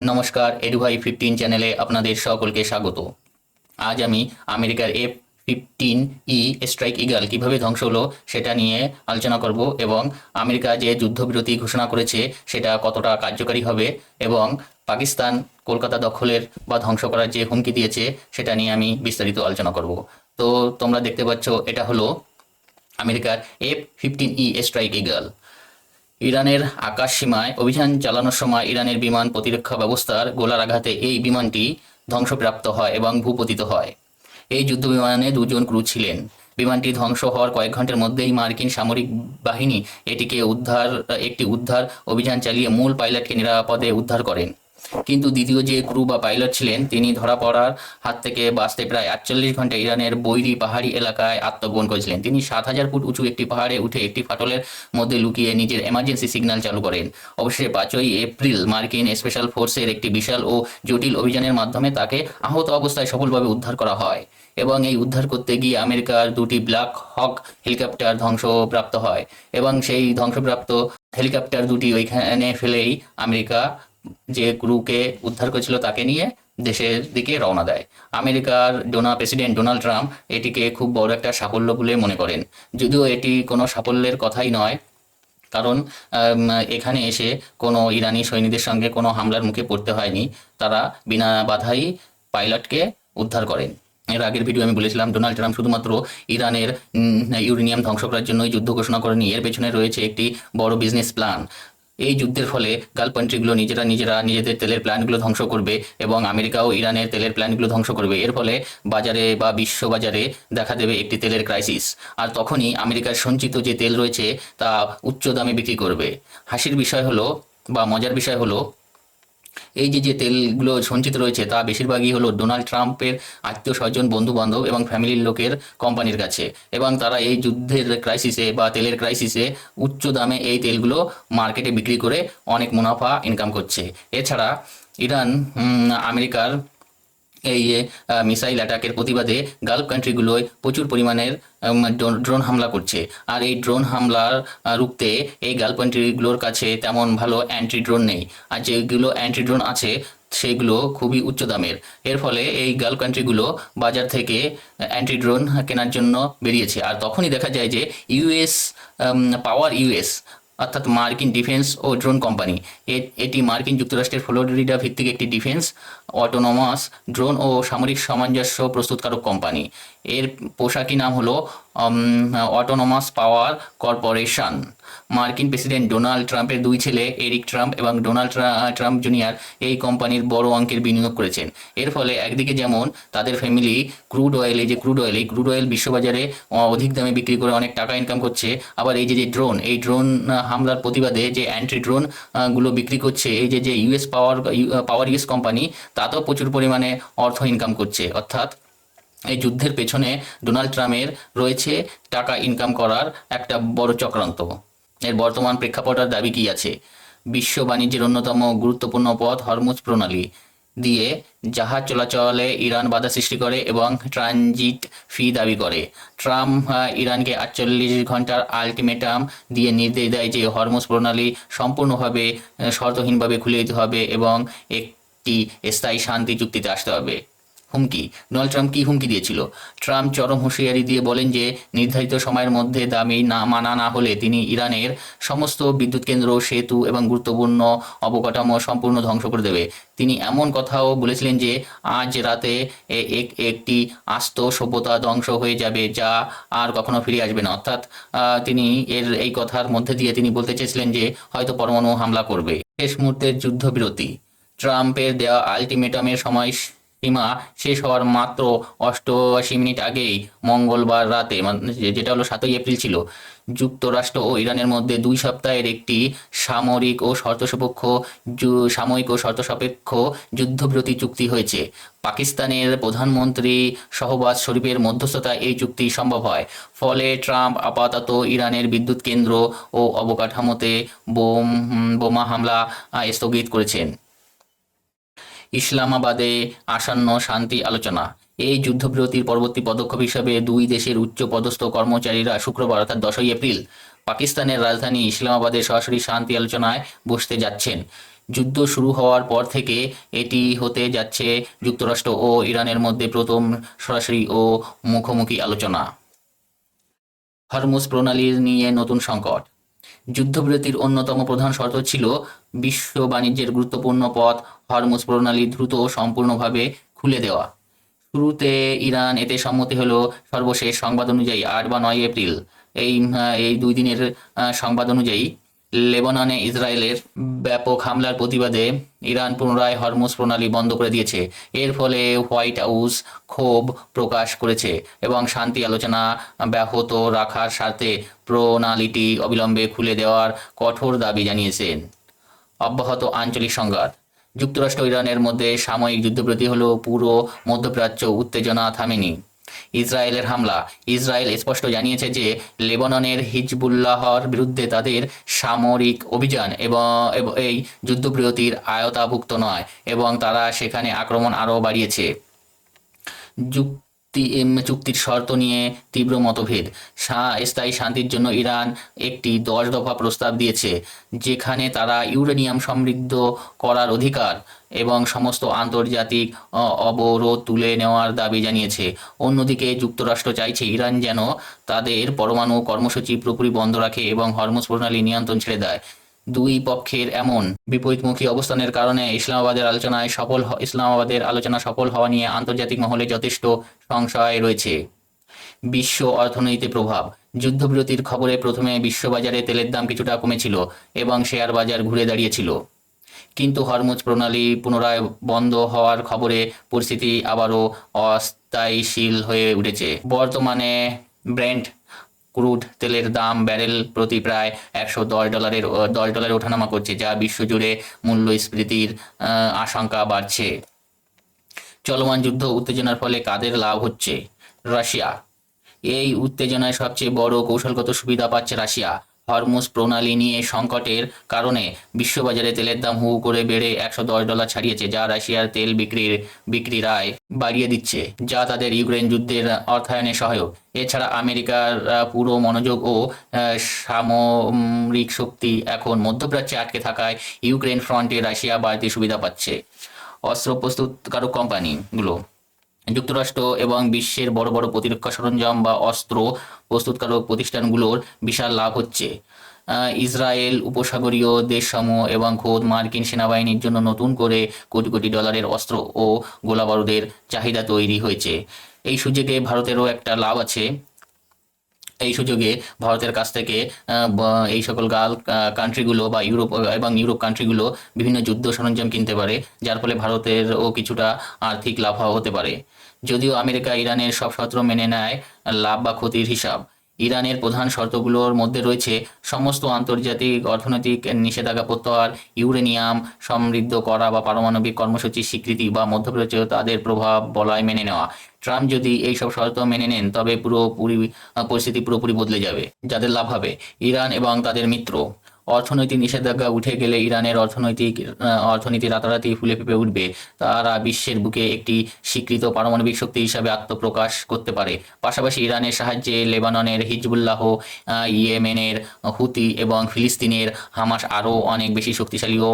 নমস্কার, এডুভাই 15 চ্যানেলে আপনাদের সকলকে স্বাগত। আজ আমি আমেরিকার F-15E স্ট্রাইক ইগল কিভাবে ধ্বংস হলো সেটা নিয়ে আলোচনা করব এবং আমেরিকা যে যুদ্ধবিরতি ঘোষণা করেছে সেটা কতটা কার্যকারী হবে এবং পাকিস্তান কলকাতা দখলের বা ধ্বংস করার যে হুমকি দিয়েছে সেটা নিয়ে আমি বিস্তারিত আলোচনা করব। তো তোমরা দেখতে পাচ্ছ, এটা হলো আমেরিকার F-15E স্ট্রাইক ইগল। ইরানের আকাশ সীমায় অভিযান চালানোর সময় ইরানের বিমান প্রতিরক্ষা ব্যবস্থার গোলার আঘাতে এই বিমানটি ধ্বংসপ্রাপ্ত হয় এবং ভূপতিত হয়। এই যুদ্ধ বিমানে দুজন ক্রু ছিলেন। বিমানটি ধ্বংস হওয়ার কয়েক ঘন্টার মধ্যেই মার্কিন সামরিক বাহিনী একটি উদ্ধার অভিযান চালিয়ে মূল পাইলটকে নিরাপদে উদ্ধার করেন। কিন্তু দ্বিতীয় যে ক্রু বা পাইলট ছিলেন তিনি ধরা পড়ার হাত থেকে বাঁচতে প্রায় 48 ঘন্টা ইরানের বৈরী পাহাড়ি এলাকায় আত্মগোপন করেছিলেন। তিনি 7,000 ফুট উঁচু একটি পাহাড়ে উঠে একটি ফাটলের মধ্যে লুকিয়ে নিজের এমার্জেন্সি সিগন্যাল চালু করেন। অবশেষে 5ই এপ্রিল মার্কিন স্পেশাল ফোর্সের একটি বিশাল ও জটিল অভিযানের মাধ্যমে তাকে আহত অবস্থায় সফলভাবে উদ্ধার করা হয় এবং এই উদ্ধার করতে গিয়ে আমেরিকার দুটি ব্ল্যাক হক হেলিকপ্টার ধ্বংসপ্রাপ্ত হয় এবং সেই ধ্বংসপ্রাপ্ত হেলিকপ্টার দুটি ওইখানে ফেলেই আমেরিকা যে ক্রুকে উদ্ধার করেছিল তাকে নিয়ে দেশের দিকে রওনা দেয়। আমেরিকার প্রেসিডেন্ট ডোনাল্ড ট্রাম্প এটিকে খুব বড় একটা সাফল্য বলে মনে করেন, যদিও এটি কোনো সাফল্যের কথাই নয়, কারণ এখানে এসে কোনো ইরানি সৈনিকদের সঙ্গে কোনো হামলার মুখে পড়তে হয়নি। তারা বিনা বাধাই পাইলটকে উদ্ধার করেন। এর আগের ভিডিও আমি বলেছিলাম ডোনাল্ড ট্রাম্প শুধুমাত্র ইরানের ইউরেনিয়াম ধ্বংস করার জন্যই যুদ্ধ ঘোষণা করেনি, এর পেছনে রয়েছে একটি বড় বিজনেস প্ল্যান। এই যুদ্ধের ফলে গালফ কান্ট্রিগুলো নিজেরা নিজেদের তেলের প্ল্যান্টগুলো ধ্বংস করবে এবং আমেরিকাও ইরানের তেলের প্ল্যান্টগুলো ধ্বংস করবে। এর ফলে বাজারে বা বিশ্ব বাজারে দেখা দেবে একটি তেলের ক্রাইসিস, আর তখনই আমেরিকার সঞ্চিত যে তেল রয়েছে তা উচ্চ দামে বিক্রি করবে। হাসির বিষয় হলো বা মজার বিষয় হলো, এই যে তেলগুলো সঞ্চিত রয়েছে তা বেশিরভাগই হলো ডোনাল্ড ট্রাম্পের আত্মীয় স্বজন, বন্ধু বান্ধব এবং ফ্যামিলির লোকের কোম্পানির কাছে, এবং তারা এই যুদ্ধের ক্রাইসিসে বা তেলের ক্রাইসিসে উচ্চ দামে এই তেলগুলো মার্কেটে বিক্রি করে অনেক মুনাফা ইনকাম করছে। এছাড়া ইরান আমেরিকার এই মিসাইল অ্যাটাকের প্রতিবাদে গালফ কান্ট্রিগুলোয় প্রচুর পরিমাণের ড্রোন হামলা করছে, আর এই ড্রোন হামলার রুখতে এই গালফ কান্ট্রিগুলোর কাছে তেমন ভালো অ্যান্টি ড্রোন নেই, আর যেগুলো অ্যান্টি ড্রোন আছে সেগুলো খুবই উচ্চ দামের। এর ফলে এই গালফ কান্ট্রিগুলো বাজার থেকে অ্যান্টি ড্রোন কেনার জন্য বেরিয়েছে, আর তখনই দেখা যায় যে ইউএস অর্থাৎ মার্কিন ডিফেন্স ও ড্রোন কোম্পানি, এটি মার্কিন যুক্তরাষ্ট্রের ফ্লোরিডা ভিত্তিক একটি ডিফেন্স, অটোনমাস ড্রোন ও সামরিক সামঞ্জস্য প্রস্তুতকারক কোম্পানি। এর পোশাকি নাম হলো অটোনমাস পাওয়ার কর্পোরেশন। মার্কিন প্রেসিডেন্ট ডোনাল্ড ট্রাম্পের দুই ছেলে এরিক ট্রাম্প এবং ডোনাল্ড ট্রাম্প জুনিয়র এই কোম্পানির বড় অঙ্কের বিনিয়োগ করেছেন। এর ফলে একদিকে যেমন তাদের ফ্যামিলি ক্রুড অয়েল বিশ্ববাজারে অধিক দামে বিক্রি করে অনেক টাকা ইনকাম করছে, আবার এই যে ড্রোন হামলার প্রতিবাদে যে অ্যান্টি ড্রোন গুলো বিক্রি করছে এই যে ইউএস পাওয়ার ইউএস কোম্পানি, তাতেও প্রচুর পরিমাণে অর্থ ইনকাম করছে। অর্থাৎ এই যুদ্ধের পেছনে ডোনাল্ড ট্রাম্পের রয়েছে টাকা ইনকাম করার একটা বড় চক্রান্ত। এর বর্তমান প্রেক্ষাপটের দাবি কি আছে? বিশ্ব বাণিজ্যের অন্যতম গুরুত্বপূর্ণ পথ হরমুজ প্রণালী দিয়ে জাহাজ চলাচলে ইরান বাধা সৃষ্টি করে এবং ট্রানজিট ফি দাবি করে। ট্রাম্প ইরানকে 48 ঘন্টার আলটিমেটাম দিয়ে নির্দেশ দেয় যে হরমুজ প্রণালী সম্পূর্ণভাবে শর্তহীনভাবে খুলে দিতে হবে এবং একটি স্থায়ী শান্তি চুক্তিতে আসতে হবে। হুমকি। ডোনাল্ড ট্রাম্প কি হুমকি দিয়েছিল? ট্রাম্প চরম হুঁশিয়ারি দিয়ে বলেন যে নির্ধারিত সময়ের মধ্যে দাবি মানা না হলে তিনি ইরানের সমস্ত বিদ্যুৎ কেন্দ্র, সেতু এবং গুরুত্বপূর্ণ অবকাঠামো সম্পূর্ণ ধ্বংস করে দেবে। তিনি এমন কথাও বলেছিলেন যে আজ রাতে একটি আস্ত সভ্যতা ধ্বংস হয়ে যাবে যা আর কখনো ফিরে আসবে না। অর্থাৎ তিনি এই কথার মধ্যে দিয়ে তিনি বলতে চেয়েছিলেন যে হয়তো পরমাণু হামলা করবে। শেষ মুহূর্তের যুদ্ধবিরতি। ট্রাম্পের দেওয়া আলটিমেটামের সময় সীমা শেষ হওয়ার মাত্র 88 মিনিট আগেই মঙ্গলবার রাতে, যেটা হলো 7ই এপ্রিল ছিল, যুক্তরাষ্ট্র ও ইরানের মধ্যে 2 সপ্তাহের একটি সাময়িক ও শর্তসাপেক্ষ যুদ্ধবিরতি চুক্তি হয়েছে। পাকিস্তানের প্রধানমন্ত্রী শাহবাজ শরীফের মধ্যস্থতায় এই চুক্তি সম্ভব হয়। ফলে ট্রাম্প আপাতত ইরানের বিদ্যুৎ কেন্দ্র ও অবকাঠামোতে বোমা হামলা স্থগিত করেছেন। ইসলামাবাদে আসন্ন শান্তি আলোচনা। এই যুদ্ধবিরতির পরবর্তী পদক্ষেপ হিসাবে দুই দেশের উচ্চ পদস্থ কর্মচারীরা শুক্রবার অর্থাৎ 10ই এপ্রিল পাকিস্তানের রাজধানী ইসলামাবাদে সরাসরি শান্তি আলোচনায় বসতে যাচ্ছেন। যুদ্ধ শুরু হওয়ার পর থেকে এটি হতে যাচ্ছে যুক্তরাষ্ট্র ও ইরানের মধ্যে প্রথম সরাসরি ও মুখোমুখি আলোচনা। হরমুজ প্রণালী নিয়ে নতুন সংকট। যুদ্ধবিরতির অন্যতম প্রধান শর্ত ছিল বিশ্ব বাণিজ্যের গুরুত্বপূর্ণ পথ হরমুজ প্রণালী দ্রুত ও সম্পূর্ণভাবে খুলে দেওয়া। শুরুতে ইরান এতে সম্মতি হলেও সর্বশেষ সংবাদ অনুযায়ী ৮ বা ৯ এপ্রিল এই ২ দিনের সংবাদ অনুযায়ী লেবাননে ইসরায়েলের ব্যাপক হামলার প্রতিবাদে ইরান পুনরায় হরমুজ প্রণালী বন্ধ করে দিয়েছে। এর ফলে হোয়াইট হাউস ক্ষোভ প্রকাশ করেছে এবং শান্তি আলোচনা ব্যাহত রাখার স্বার্থে প্রণালীটি অবিলম্বে খুলে দেওয়ার কঠোর দাবি জানিয়েছেন। অব্যাহত আঞ্চলিক সংঘাত। যুক্তরাষ্ট্র ইরানের মধ্যে সাময়িক যুদ্ধবিরতি হলেও পুরো মধ্যপ্রাচ্য উত্তেজনা থামেনি। ইসরায়েলের হামলা। ইসরায়েল স্পষ্ট জানিয়েছে যে লেবাননের হিজবুল্লাহর বিরুদ্ধে তাদের সামরিক অভিযান এবং এই যুদ্ধবিরতির আওতাভুক্ত নয় এবং তারা সেখানে আক্রমণ আরও বাড়িয়েছে। চুক্তির শর্ত নিয়ে তীব্র মতভেদ। স্থায়ী শান্তির জন্য ইরান একটি ১০ দফা প্রস্তাব দিয়েছে, যেখানে তারা ইউরেনিয়াম সমৃদ্ধ করার অধিকার এবং সমস্ত আন্তর্জাতিক অবরোধ তুলে নেওয়ার দাবি জানিয়েছে। অন্যদিকে যুক্তরাষ্ট্র চাইছে ইরান যেন তাদের পরমাণু কর্মসূচি পুরোপুরি বন্ধ রাখে এবং হরমুজ প্রণালী নিয়ন্ত্রণ ছেড়ে দেয়। দুই পক্ষের এমন বিপরীতমুখী অবস্থানের কারণে ইসলামাবাদের আলোচনা সফল হওয়া নিয়ে আন্তর্জাতিক মহলে যথেষ্ট সংশয় রয়েছে। বিশ্ব অর্থনীতিতে প্রভাব। যুদ্ধবিরতির খবরে প্রথমে বিশ্ববাজারে তেলের দাম কিছুটা কমেছিল এবং শেয়ার বাজার ঘুরে দাঁড়িয়েছিল, কিন্তু হরমুজ প্রণালী পুনরায় বন্ধ হওয়ার খবরে পরিস্থিতি আবারও অস্থায়ীশীল হয়ে উঠেছে। বর্তমানে ব্রেন্ট ক্রুড তেলের দাম ব্যারেল প্রতি প্রায় $১১০ ওঠানামা করছে, যা বিশ্বজুড়ে মূল্যস্ফীতির আশঙ্কা বাড়ছে। চলমান যুদ্ধ উত্তেজনার ফলে কাদের লাভ হচ্ছে? রাশিয়া। এই উত্তেজনায় সবচেয়ে বড় কৌশলগত সুবিধা পাচ্ছে রাশিয়া। হরমুজ প্রণালী নিয়ে সংকটের কারণে বিশ্ববাজারে তেলের দাম হু করে বেড়ে $১১০ ছাড়িয়েছে, যা রাশিয়ার তেল বিক্রির আয় বাড়িয়ে দিচ্ছে, যা তাদের ইউক্রেন যুদ্ধের অর্থায়নে সহায়ক। এছাড়া আমেরিকার পুরো মনোযোগ ও সামরিক শক্তি এখন মধ্যপ্রাচ্যে আটকে থাকায় ইউক্রেন ফ্রন্টে রাশিয়া বাড়তি সুবিধা পাচ্ছে। অস্ত্র প্রস্তুতকারক কোম্পানিগুলো। যুক্তরাষ্ট্র এবং বিশ্বের বড় বড় প্রতিরক্ষা সরঞ্জাম বা অস্ত্র প্রস্তুতকারক প্রতিষ্ঠানগুলোর বিশাল লাভ হচ্ছে। ইসরায়েল, উপসাগরীয় দেশসমূহ এবং খোদ মার্কিন সেনাবাহিনীর জন্য নতুন করে কোটি কোটি ডলারের অস্ত্র ও গোলাবারুদের চাহিদা তৈরি হয়েছে। এই সুযোগে ভারতেরও একটা লাভ আছে। এই সুযোগে ভারতের কাছ থেকে এই সকল কান্ট্রিগুলো বা ইউরোপ কান্ট্রিগুলো বিভিন্ন যুদ্ধ সরঞ্জাম কিনতে পারে, যার ফলে ভারতেরও কিছুটা আর্থিক লাভ হতে পারে। যদিও আমেরিকা ইরানের সব শর্ত মেনে নেয়, লাভ বা ক্ষতির হিসাব। ইরানের প্রধান শর্তগুলোর মধ্যে রয়েছে সমস্ত আন্তর্জাতিক অর্থনৈতিক নিষেধাজ্ঞা প্রত্যাহার, ইউরেনিয়াম সমৃদ্ধ করা বা পারমাণবিক কর্মসূচির স্বীকৃতি বা মধ্যপ্রাচ্য তাদের প্রভাব বলয় মেনে নেওয়া। ট্রাম্প যদি এইসব শর্ত মেনে নেন তবে পরিস্থিতি পুরোপুরি বদলে যাবে। যাদের লাভ হবে ইরান এবং তাদের মিত্র। অর্থনৈতিক নিষেধাজ্ঞা উঠে গেলে ইরানের অর্থনীতি রাতারাতি ফুলে ফেঁপে উঠবে। তারা বিশ্বের বুকে একটি স্বীকৃত পারমাণবিক শক্তি হিসাবে আত্মপ্রকাশ করতে পারে। পাশাপাশি ইরানের সাহায্যে লেবাননের হিজবুল্লাহ, ইয়েমেনের হুতি এবং ফিলিস্তিনের হামাস আরও অনেক বেশি শক্তিশালী ও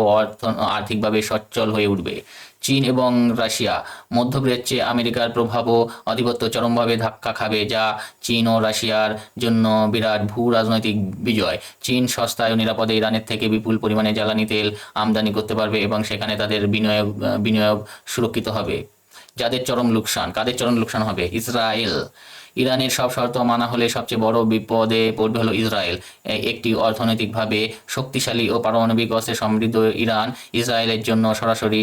আর্থিকভাবে সচ্ছল হয়ে উঠবে। চীন এবং রাশিয়া। মধ্যপ্রাচ্যে আমেরিকার প্রভাব ও আধিপত্য চরমভাবে ধাক্কা খাবে, যা চীন ও রাশিয়ার জন্য বিরাট ভূ রাজনৈতিক বিজয়। চীন সস্তায় ও নিরাপদে ইরানের থেকে বিপুল পরিমাণে জ্বালানি তেল আমদানি করতে পারবে এবং সেখানে তাদের বিনিয়োগ সুরক্ষিত হবে। কাদের চরম লোকসান হবে? ইসরায়েল। ইরানের সব শর্ত মানা হলে সবচেয়ে বড় বিপদে পড়বে হলো ইসরায়েল। একটি অর্থনৈতিকভাবে শক্তিশালী ও পারমাণবিক অস্ত্রে সমৃদ্ধ ইরান ইসরায়েলের জন্য সরাসরি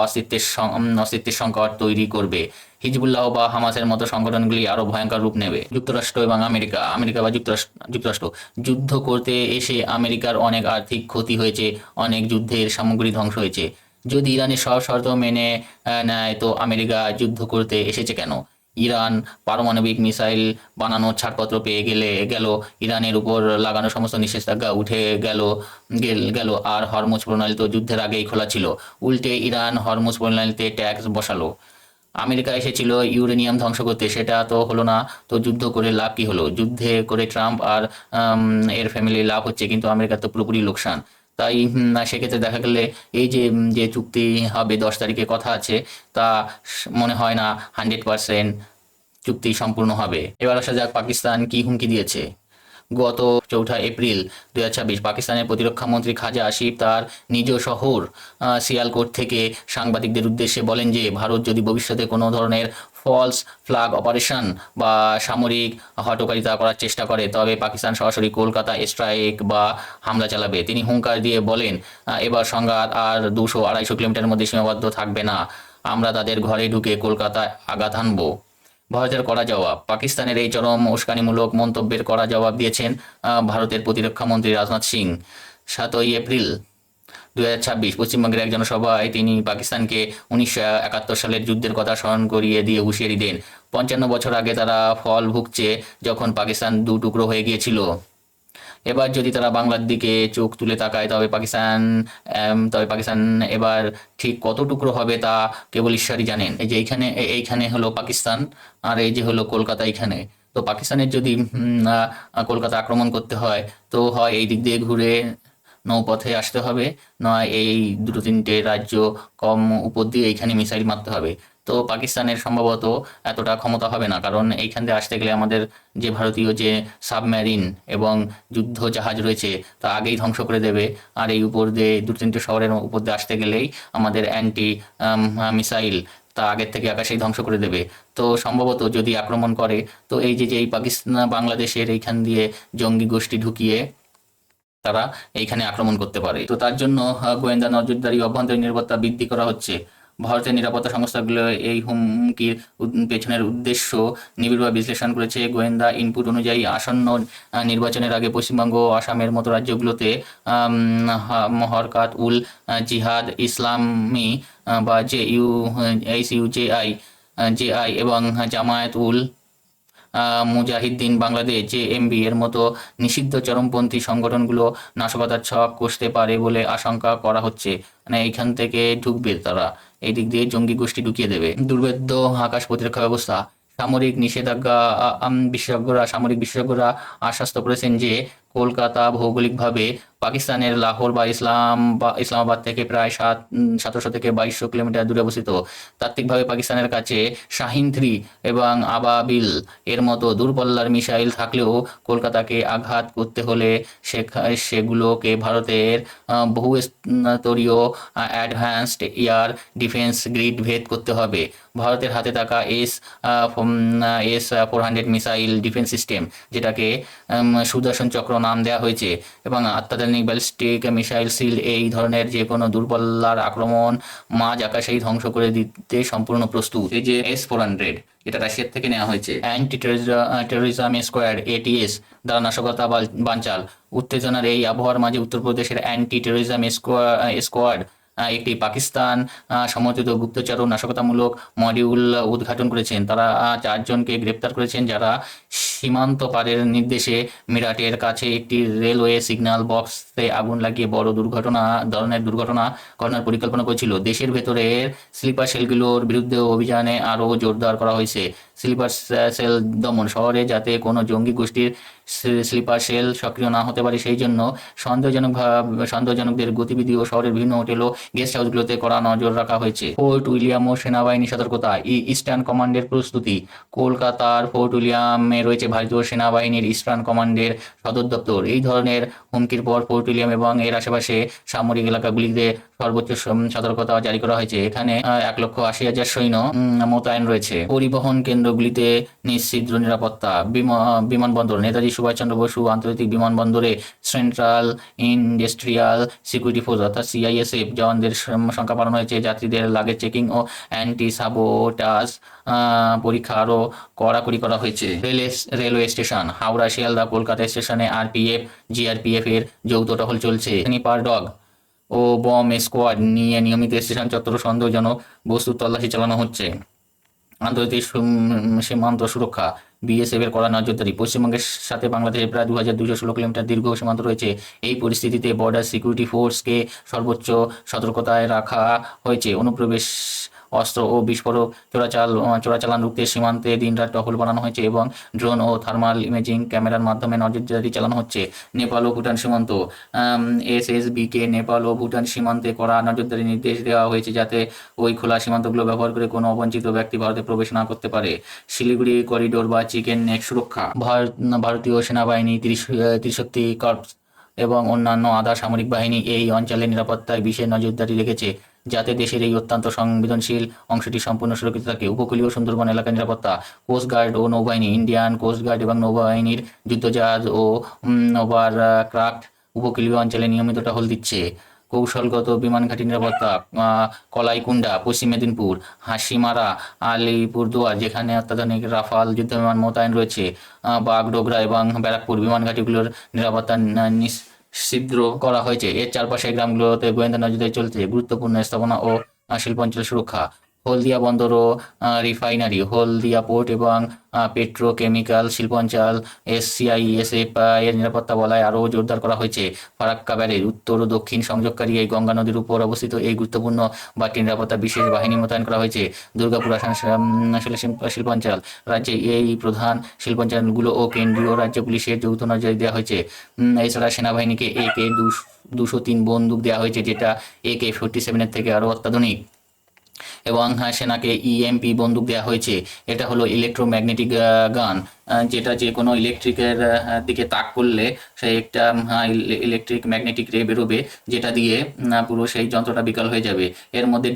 অস্তিত্বের সংকট তৈরি করবে। হিজবুল্লাহ বা হামাসের মতো সংগঠনগুলি আরও ভয়ঙ্কর রূপ নেবে। যুক্তরাষ্ট্র এবং আমেরিকা বা যুক্তরাষ্ট্র। যুদ্ধ করতে এসে আমেরিকার অনেক আর্থিক ক্ষতি হয়েছে, অনেক যুদ্ধের সামগ্রী ধ্বংস হয়েছে। যদি ইরানের সব শর্ত মেনে নেয় তো আমেরিকা যুদ্ধ করতে এসেছে কেন? ইরান পারমাণবিক মিসাইল বানানোর ছাড়পত্র পেয়ে গেল, ইরানের উপর লাগানো সমস্ত নিষেধাজ্ঞা উঠে গেল আর হরমুজ প্রণালী তো যুদ্ধের আগেই খোলা ছিল। উল্টে ইরান হরমুজ প্রণালীতে ট্যাক্স বসালো। আমেরিকা এসেছিল ইউরেনিয়াম ধ্বংস করতে, সেটা তো হলো না, তো যুদ্ধ করে লাভ কি হলো? যুদ্ধে করে ট্রাম্প আর এর ফ্যামিলির লাভ হচ্ছে, কিন্তু আমেরিকার তো পুরোপুরি লোকসান। তাই সেক্ষেত্রে দেখা গেলে এই যে যে চুক্তি হবে 10 তারিখে কথা আছে, তা মনে হয় না 100% চুক্তি সম্পূর্ণ হবে। এবার আসা যাক পাকিস্তান কি হুমকি দিয়েছে। গত 4 এপ্রিল 2026 পাকিস্তানের প্রতিরক্ষা মন্ত্রী খাজা আসিফ তার নিজ শহর সিয়ালকোট থেকে সাংবাদিকদের উদ্দেশ্যে বলেন যে ভারত যদি ভবিষ্যতে কোনো ধরনের ফলস ফ্ল্যাগ অপারেশন বা সামরিক হটকারিতা করার চেষ্টা করে, তবে পাকিস্তান সরাসরি কলকাতা স্ট্রাইক বা হামলা চালাবে। তিনি হুঙ্কার দিয়ে বলেন, এবার সংঘাত আর 200-250 কিলোমিটারের মধ্যে সীমাবদ্ধ থাকবে না, আমরা তাদের ঘরে ঢুকে কলকাতায় আঘাত হানবো। ভারতের কড়া জবাব। পাকিস্তানের এই চরম উস্কানিমূলক মন্তব্যের কড়া জবাব দিয়েছেন ভারতের প্রতিরক্ষা মন্ত্রী রাজনাথ সিং। 7 এপ্রিল 2026 পশ্চিমবঙ্গের এক জনসভায় তিনি পাকিস্তানকে 1971 সালের যুদ্ধের কথা স্মরণ করিয়ে দিয়ে হুঁশিয়ারি দেন, 55 বছর আগে তারা ফল ভুগছে যখন পাকিস্তান দু টুকরো হয়ে গিয়েছিল। এবার যদি তারা বাংলার দিকে চোখ তুলে তাকায়, তবে পাকিস্তান এবার ঠিক কত টুকরো হবে তা কেবল ঈশ্বরই জানেন। এই যে এইখানে হলো পাকিস্তান, আর এই যে হলো কলকাতা এইখানে। তো পাকিস্তানের যদি কলকাতা আক্রমণ করতে হয়, তো হয় এই দিক দিয়ে ঘুরে নৌপথে আসতে হবে, নয় এই 2-3টে রাজ্য কম উপর দিয়ে এইখানে মিসাইল মারতে হবে। তো পাকিস্তানের সম্ভবত এতটা ক্ষমতা হবে না, কারণ এইখান দিয়ে আসতে গেলে আমাদের যে ভারতীয় যে সাবমেরিন এবং যুদ্ধ জাহাজ রয়েছে তা আগেই ধ্বংস করে দেবে। আর এই উপর দিয়ে 2-3টে শহরের উপর দিয়ে আসতে গেলেই আমাদের অ্যান্টি মিসাইল তা আগের থেকে আকাশেই ধ্বংস করে দেবে। তো সম্ভবত যদি আক্রমণ করে, তো এই পাকিস্তান বাংলাদেশের এইখান দিয়ে জঙ্গি গোষ্ঠী ঢুকিয়ে তারা এইখানে আক্রমণ করতে পারে। তো তার জন্য গোয়েন্দা নজরদারি, অভ্যন্তরীণ নিরাপত্তা বৃদ্ধি করা হচ্ছে। ভারতের নিরাপত্তা সংস্থাগুলো এই হুমকির পেছনের উদ্দেশ্য নিবিড়ভাবে বিশ্লেষণ করেছে। গোয়েন্দা ইনপুট অনুযায়ী আসন্ন নির্বাচনের আগে পশ্চিমবঙ্গ ও আসামের মতো রাজ্যগুলোতে হরকাত উল জিহাদ ইসলামী বা জেআই এবং জামায়াত উল মুজাহিদ্দিন বাংলাদেশ জেএমবি এর মতো নিষিদ্ধ চরমপন্থী সংগঠনগুলো নাশকতার ছক কষতে পারে বলে আশঙ্কা করা হচ্ছে। মানে এইখান থেকে ঢুকবে তারা, এই দিক দিয়ে জঙ্গি গোষ্ঠী ঢুকিয়ে দেবে। দুর্ভেদ্য আকাশ প্রতিরক্ষা ব্যবস্থা। সামরিক বিশেষজ্ঞরা আশ্বস্ত করেছেন যে কলকাতা ভৌগোলিকভাবে পাকিস্তানের লাহোর বা ইসলামাবাদ থেকে প্রায় 700 থেকে 2200 কিলোমিটার দূরে অবস্থিত। তাত্ত্বিকভাবে পাকিস্তানের কাছে শাহিন-3 এবং আবাবিল এর মতো দূরপাল্লার মিসাইল থাকলেও কলকাতাকে আঘাত করতে হলে সেগুলোকে ভারতের বহুস্তরীয় অ্যাডভান্সড এয়ার ডিফেন্স গ্রিড ভেদ করতে হবে। ভারতের হাতে থাকা S-400 মিসাইল ডিফেন্স সিস্টেম, যেটাকে সুদর্শন চক্র নাম দেওয়া হয়েছে, এবং অত্যাধুনিক ব্যালিস্টিক মিসাইল শিল্ড এই ধরনের যে কোনো দূরপাল্লার আক্রমণ মাঝ আকাশেই ধ্বংস করে দিতে সম্পূর্ণ প্রস্তুত। এই যে S-400 এটা রাশিয়ার থেকে নেওয়া হয়েছে। অ্যান্টি টেরোরিজম স্কোয়াড ATS দ্বারা নাশকতা বানচাল। উত্তেজনার এই আবহাওয়ার মাঝে উত্তরপ্রদেশের অ্যান্টি টেরোরিজম স্কোয়াড একটি পাকিস্তান সমর্থিত গুপ্তচর ও নাশকতামূলক মডিউল উদ্ঘাটন করেছেন। তারা 4 জনকে গ্রেপ্তার করেছেন, যারা সীমান্ত পারের নির্দেশে মিরাটের কাছে একটি রেলওয়ে সিগন্যাল বক্সে আগুন লাগিয়ে বড় ধরনের দুর্ঘটনা ঘটানোর পরিকল্পনা করেছিল। দেশের ভেতরের স্লিপার সেলগুলোর বিরুদ্ধে অভিযানে আরও জোরদার করা হয়েছে। স্লিপার সেল দমন, শহরে যাতে কোনো জঙ্গি গোষ্ঠীর স্লিপার সেল সক্রিয় না হতে পারে সেই জন্য সন্দেহজনকদের গতিবিধি ও শহরের বিভিন্ন হোটেল ও গেস্ট হাউসগুলোতে কড়া নজর রাখা হয়েছে। ফোর্ট উইলিয়াম ও সেনাবাহিনী সতর্কতা। ইস্টার্ন কমান্ডের প্রস্তুতি। কলকাতার ফোর্ট উইলিয়ামে রয়েছে ভারতীয় সেনাবাহিনীর ইস্টার্ন কমান্ডের সদর দপ্তর। এই ধরনের হুমকির পর ফোর্ট উইলিয়াম এবং এর আশেপাশে সামরিক এলাকাগুলিতে সর্বোচ্চ সতর্কতা জারি করা হয়েছে। এখানে 1,80,000 সৈন্য মোতায়েন রয়েছে। পরিবহন কেন্দ্রগুলিতে নিশ্চিত নিরাপত্তা। বিমানবন্দর। নেতাজি সুভাষচন্দ্র বসু আন্তর্জাতিক বিমানবন্দরে সেন্ট্রাল ইন্ডাস্ট্রিয়াল সিকিউরিটি ফোর্স অর্থাৎ CISF জওয়ানদের সংখ্যা বাড়ানো হয়েছে। যাত্রীদের লাগেজ চেকিং ও অ্যান্টি সাবোটাজ পরীক্ষা আরও কড়াকড়ি করা হয়েছে। Railway station. হাওড়া, শিয়ালদা, কলকাতা স্টেশনে GRPF এর যৌথ টহল চলছে। স্নিপার ডগ ও বম স্কোয়াড নিয়ে নিয়মিত স্টেশন চত্বর সন্দেহজনক বস্তুর তল্লাশি চালানো হচ্ছে। আন্তর্জাতিক সীমান্ত সুরক্ষা। BSF এর কড়া নজরদারি। পশ্চিমবঙ্গের সাথে বাংলাদেশের প্রায় 2216 কিলোমিটার দীর্ঘ সীমান্ত রয়েছে। এই পরিস্থিতিতে বর্ডার সিকিউরিটি ফোর্সকে সর্বোচ্চ সতর্কতায় রাখা হয়েছে। অস্ত্র ও বিস্ফোরক চোরাচালান রুখতে সীমান্তে দিনরাত টহল বাড়ানো হয়েছে এবং ড্রোন ও থার্মাল ইমেজিং ক্যামেরার মাধ্যমে নজরদারি চালানো হচ্ছে। নেপাল ও ভুটান সীমান্ত, এসএসবিকে নেপাল ও ভুটান সীমান্তে কড়া নজরদারি নির্দেশ দেওয়া হয়েছে যাতে ওই খোলা সীমান্তগুলো ব্যবহার করে কোনো অবাঞ্ছিত ব্যক্তি ভারতে প্রবেশ না করতে পারে। শিলিগুড়ি করিডোর বা চিকেন নেক সুরক্ষা, ভারতীয় সেনাবাহিনী, ত্রিশক্তি কর্পস এবং অন্যান্য আধা সামরিক বাহিনী এই অঞ্চলের নিরাপত্তায় বিশেষ নজরদারি রেখেছে যাতে দেশের এই অত্যন্ত সংবেদনশীল অংশটি সম্পূর্ণ সুরক্ষিত থাকে। উপকূলীয় সুন্দরবন এলাকার নিরাপত্তা, কোস্টগার্ড ও নৌবাহিনী, ইন্ডিয়ান কোস্টগার্ড এবং নৌবাহিনীর যুদ্ধজাহাজ ও ওভার ক্রাফট উপকূলীয় অঞ্চলে নিয়মিত টহল দিচ্ছে। কৌশলগত বিমান ঘাঁটি নিরাপত্তা, কলাইকুণ্ডা, পশ্চিম মেদিনীপুর, হাসিমারা, আলিপুরদুয়ার যেখানে অত্যাধুনিক রাফাল যুদ্ধবিমান মোতায়েন রয়েছে, বাগডোগরা এবং ব্যারাকপুর বিমান ঘাঁটিগুলোর নিরাপত্তা ছিদ্র করা হয়েছে। এর চারপাশের গ্রামগুলোতে গোয়েন্দা নজরদারি চলছে। গুরুত্বপূর্ণ স্থাপনা ও শিল্পাঞ্চল সুরক্ষা, হলদিয়া বন্দর ও রিফাইনারি, হলদিয়া পোর্ট এবং পেট্রোকেমিক্যাল শিল্পাঞ্চল, SCISF এর নিরাপত্তা বলয় আরও জোরদার করা হয়েছে। ফারাক্কা ব্যারেজ, উত্তর ও দক্ষিণ সংযোগকারী এই গঙ্গা নদীর উপর অবস্থিত এই গুরুত্বপূর্ণ বাঁধটি নিরাপত্তা বিশেষ বাহিনী মোতায়েন করা হয়েছে। দুর্গাপুর আসলে শিল্পাঞ্চল, রাজ্যে এই প্রধান শিল্পাঞ্চলগুলো ও কেন্দ্রীয় রাজ্য পুলিশের যৌথ নজরদারি দেওয়া হয়েছে। এছাড়া সেনাবাহিনীকে AK-203 বন্দুক দেওয়া হয়েছে যেটা AK-47 থেকে আরও অত্যাধুনিক, এবং সেনাকে EMP বন্দুক দেওয়া হয়েছে। এটা হলো ইলেকট্রোম্যাগনেটিক গান, যেটা যে কোনো ইলেকট্রিকের দিকে তাক করলে সে একটা ইলেকট্রিক ম্যাগনেটিক রে বেরোবে যেটা দিয়ে পুরো সেই যন্ত্রটা বিকল হয়ে যাবে। এর মধ্যে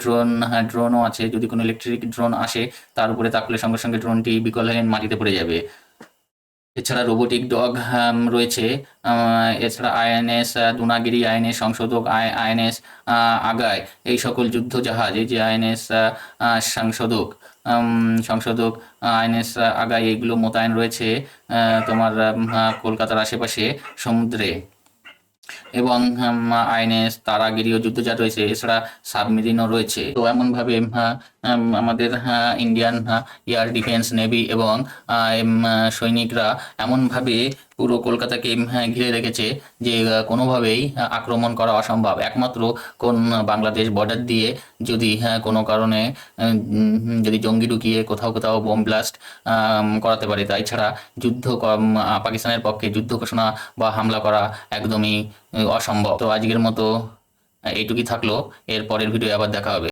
ড্রোনও আছে, যদি কোনো ইলেকট্রিক ড্রোন আসে তার উপরে তাকলে সঙ্গে সঙ্গে ড্রোনটি বিকল হয়ে মাটিতে পড়ে যাবে। এছাড়া রোবোটিক ডগ রয়েছে। এছাড়া INS দুনাগিরি, INS সংশোধক, INS আগায়, এই সকল যুদ্ধ জাহাজ, এই যে INS সংশোধক, INS আগায়, এইগুলো মোতায়েন রয়েছে তোমার কলকাতার আশেপাশে সমুদ্রে। এবং INS তারাগিরিও যুদ্ধজাহাজ রয়েছে। এছাড়া সাবমেরিনও রয়েছে। তো এমনভাবে আমাদের ইন্ডিয়ান এয়ার ডিফেন্স, নেভি এবং সৈনিকরা এমনভাবে পুরো কলকাতাকে ঘিরে রেখেছে যে কোনোভাবেই আক্রমণ করা অসম্ভব। একমাত্র কোন বাংলাদেশ বর্ডার দিয়ে যদি কোনো কারণে যদি জঙ্গি ঢুকিয়ে কোথাও কোথাও বোম ব্লাস্ট করাতে পারে, তাই ছাড়া পাকিস্তানের পক্ষে যুদ্ধ ঘোষণা বা হামলা করা একদমই অসম্ভব। তো আজকের মতো এইটুকুই থাকলো, এর পরের ভিডিও আবার দেখা হবে।